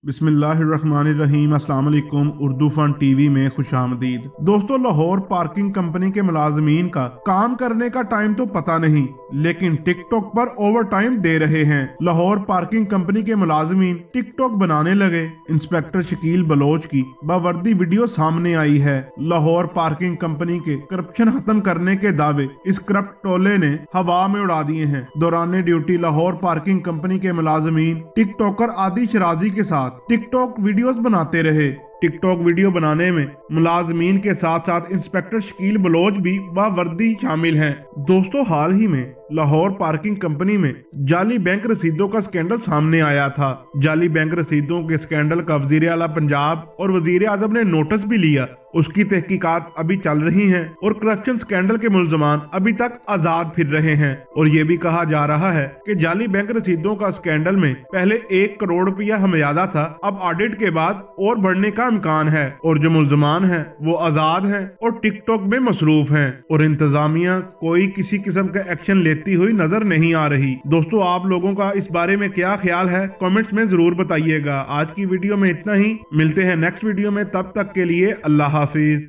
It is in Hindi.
बिस्मिल्लाहिर्रहमानिर्रहीम। अस्सलाम वालेकुम। उर्दू फन टीवी में खुशामदीद। दोस्तों, लाहौर पार्किंग कंपनी के मुलाजमीन का काम करने का टाइम तो पता नहीं, लेकिन टिकटॉक पर ओवर टाइम दे रहे हैं। लाहौर पार्किंग कंपनी के मुलाजमीन टिकटॉक बनाने लगे। इंस्पेक्टर शकील बलोच की बावर्दी वीडियो सामने आई है। लाहौर पार्किंग कंपनी के करप्शन खत्म करने के दावे इस करप्ट टोले ने हवा में उड़ा दिए हैं। दौरान ड्यूटी लाहौर पार्किंग कंपनी के मुलाजमीन टिकटॉकर आदि शराजी के साथ टिकटॉक वीडियोस बनाते रहे। टिकटॉक वीडियो बनाने में मुलाजमीन के साथ साथ इंस्पेक्टर शकील बलोच भी बावर्दी शामिल हैं। दोस्तों, हाल ही में लाहौर पार्किंग कंपनी में जाली बैंक रसीदों का स्कैंडल सामने आया था। जाली बैंक रसीदों के स्कैंडल का वजीर आला पंजाब और वजीर आजम ने नोटिस भी लिया। उसकी तहकीकात अभी चल रही हैं और करप्शन स्कैंडल के मुलजमान अभी तक आजाद फिर रहे हैं। और ये भी कहा जा रहा है कि जाली बैंक रसीदों का स्कैंडल में पहले 1 करोड़ रुपया हमेयादा था, अब ऑडिट के बाद और बढ़ने का इम्कान है। और जो मुलजमान हैं वो आजाद हैं और टिकटॉक में मसरूफ हैं और इंतजामिया कोई किसी किस्म का एक्शन लेती हुई नजर नहीं आ रही। दोस्तों, आप लोगों का इस बारे में क्या ख्याल है, कमेंट्स में जरूर बताइएगा। आज की वीडियो में इतना ही, मिलते हैं नेक्स्ट वीडियो में। तब तक के लिए अल्लाह हाफिज।